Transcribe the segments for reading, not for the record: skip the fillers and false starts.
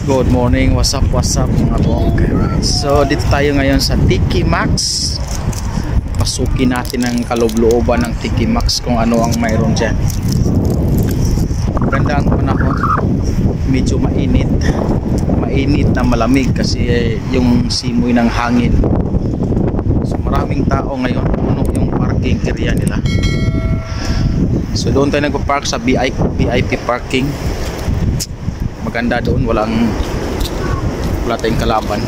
Good morning, what's up mga bong. Right. So dito tayo ngayon sa Tiki Max. Pasukin natin ang kaloob-looban ng Tiki Max kung ano ang mayroon dyan. Maganda ang panahon. Medyo mainit na malamig kasi yung simoy ng hangin. So maraming tao ngayon, puno yung parking area nila. So doon tayo nagpa-park sa VIP parking. Maganda doon, wala tayong kalaban.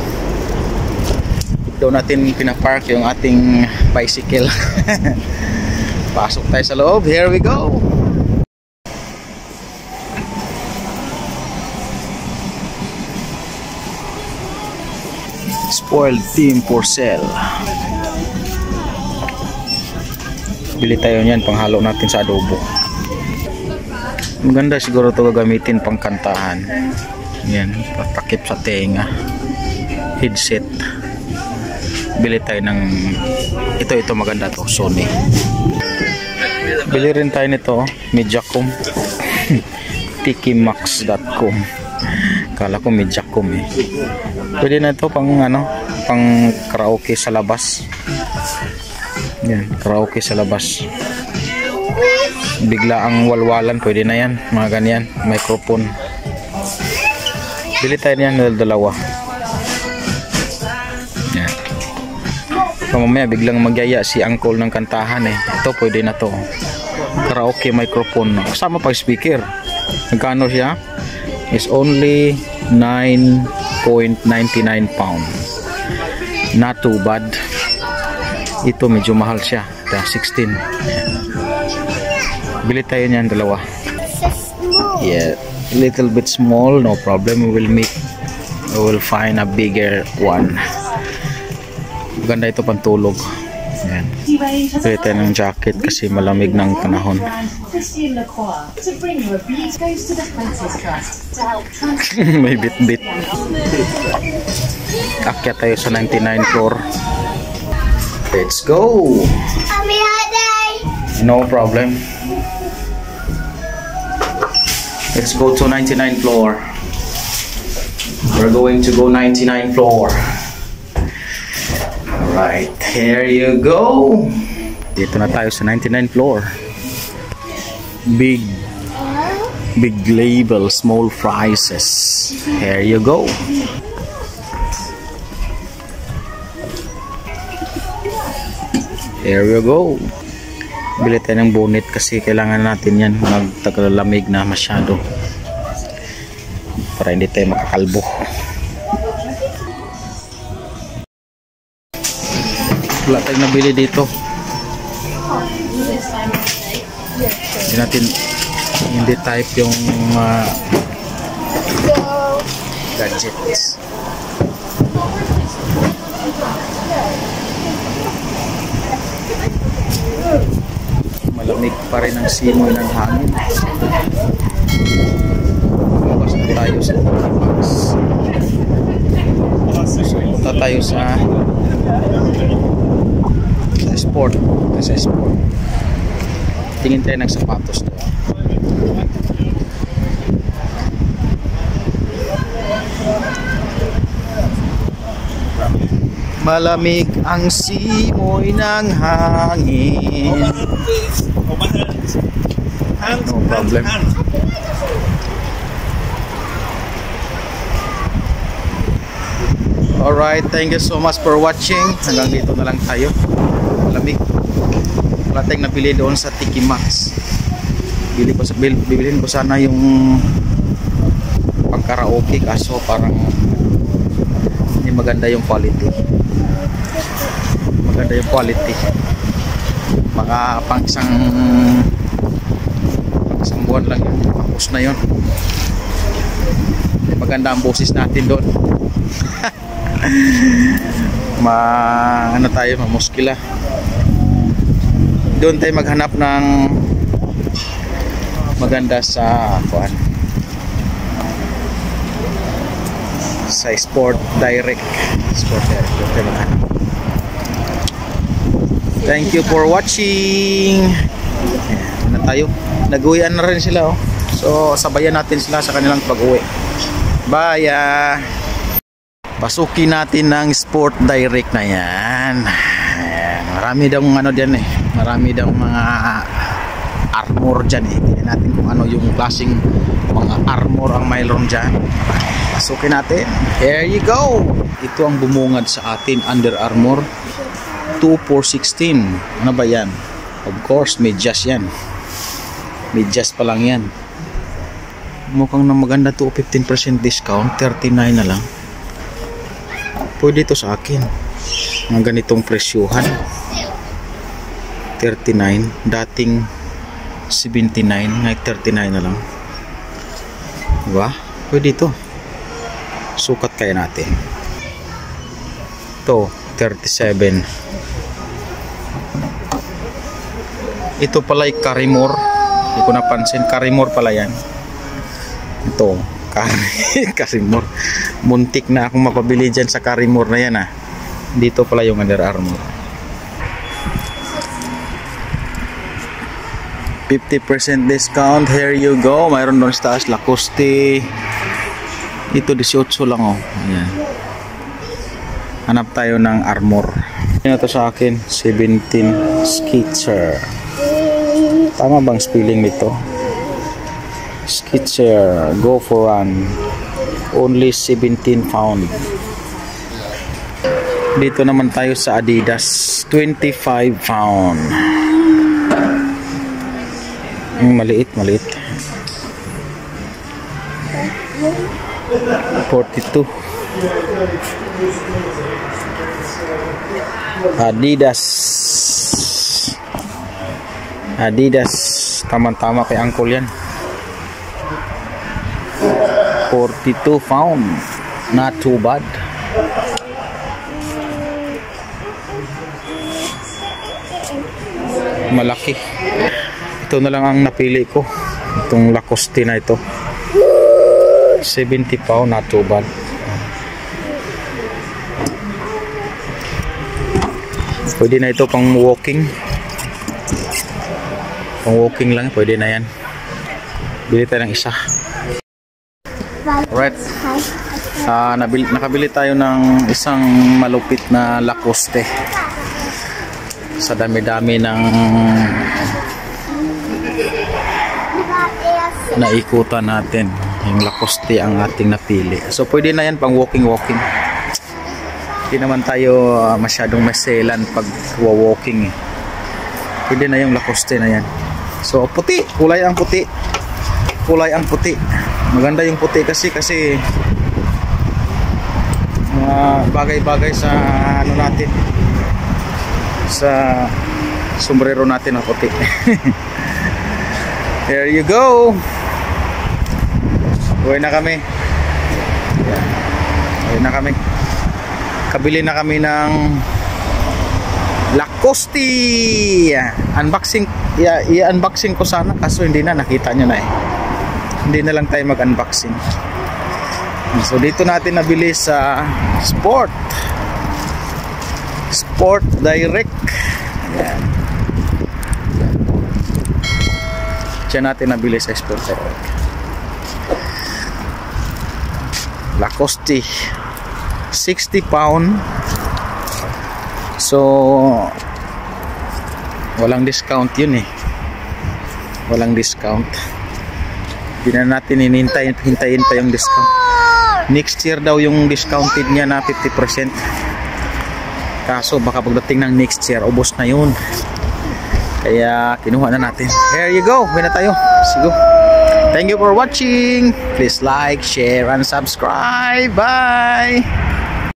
Doon natin pinapark yung ating bicycle. Pasok tayo sa loob. Here we go. Spoiled team for sale. Bili tayo niyan, panghalo natin sa adobo. Maganda siguro ito gagamitin pang kantahan. Yan, patakip sa tenga. Headset. Bili tayo ng ito maganda to, Sony. Bili rin tayo nito, Mediacom. tikimax.com. Kala ko Mediacom eh. Pwede na ito pang pang karaoke sa labas. Yan, karaoke sa labas. Bigla ang walwalan, pwede na yan, mga ganyan, microphone. Bili tayo niyan, dalawa. Yan. So, mamaya biglang magyaya si uncle ng kantahan eh. Ito pwede na to, karaoke microphone kasama pag speaker. Magkano siya? Is only 9.99 pound. Not too bad. Ito medyo mahal siya, 16. Bili tayo niyan, dalawa. Yeah, a little bit small, no problem. We will find a bigger one. Maganda ito pantulog. Yan. Bili tayo ng jacket kasi malamig ng panahon. May bit-bit. Akyat tayo sa 99th floor. Let's go. No problem. Let's go to 99th floor. We're going to go 99th floor. Alright, here you go. Dito na tayo sa 99th floor. Big label, small prices. Here you go. Here you go. Bili tayo ng bonnet kasi kailangan natin yan, magtagalamig na masyado para hindi tayo makakalbo. Wala tayong nabili dito. Hindi type yung gadgets. Malamig pa rin ang simoy ng hangin. Labas na tayo sa Max. Punta tayo sa sport. Tingin tayo ng sapatos to. Malamig ang simoy ng hangin. No problem. Alright, thank you so much for watching. Hanggang dito na lang tayo. Malamig. Wala tayong nabili doon sa Tiki Max. Bibilhin ko sana yung pang karaoke kaso parang hindi maganda yung quality. Maganda yung quality. Mga pang isang buwan lang yun. Tapos na yun. Maganda ang boses natin doon. Mamuskila. Doon tayo maghanap ng maganda sa Sport Direct. Doon tayo maghanap. Thank you for watching. Ayan na tayo. Nag-uwian na rin sila, oh. So sabayan natin sila sa kanilang pag-uwi. Bye. Pasukin natin ng Sport Direct na yan. Ayan. Marami daw ano dyan eh. Marami daw mga armor dyan eh. Tingnan natin kung ano yung klaseng mga armor ang mayroon dyan. Pasukin natin. Here you go. Ito ang bumungad sa atin. Under Armour 2,416. Ano ba yan? Of course, medyas yan. Medyas pa lang yan. Mukhang na maganda to. 15% discount. 39 na lang. Pwede ito sa akin. Mga ganitong presyuhan. 39. Dating 79. Ngayon 39 na lang. Diba? Pwede ito. Sukat kaya natin. Ito 37. Ito pala ay Carimor. Hindi ko napansin. Carimor pala yan. Ito Carimor. Muntik na akong mapabili dyan sa Carimor na yan ah. Dito pala yung Under Armour. 50% discount. Here you go. Mayroon doon sa taas Lacoste. Ito 18 lang oh. Ayan. Hanap tayo ng armor. Yan ito sa akin. 17 Skitzer. Tama bang spelling nito? Skitzer. Go for run. Only 17 pound. Dito naman tayo sa Adidas. 25 pound. Maliit. 42. Adidas. Tama-tama kay Uncle yan. 42 pound. Not too bad. Malaki. Ito na lang ang napili ko. Itong Lacoste na ito. 70 pound. Not too bad. Pwede na ito pang walking. Pang walking lang. Pwede na yan. Bili tayo ng isa. Alright. Nakabili tayo ng isang malupit na Lacoste. Sa dami-dami ng naikutan natin, yung Lacoste ang ating napili. So pwede na yan pang walking. Hindi naman tayo masyadong maselan pag walking eh. Pwede na yung Lacoste na yan. So puti, kulay ang puti. Maganda yung puti kasi bagay-bagay sa ano natin, sa sombrero natin ang puti. There you go. Uwi na kami. Kabili na kami ng Lacoste. Unboxing. I-unboxing ko sana kaso hindi na, nakita nyo na eh. Hindi na lang tayo mag-unboxing. So dito natin nabili sa Sport Direct. Ayan. Diyan natin nabili sa Sport Direct. Lacoste 60 pound. So walang discount yun eh. Walang discount. Hindi na natin hintayin pa yung discount. Next year daw yung discounted niya na 50%. Kaso baka pagdating ng next year ubos na yun. Kaya kinuha na natin. Here you go. Uwi na tayo. Sige. Thank you for watching. Please like, share, and subscribe. Bye!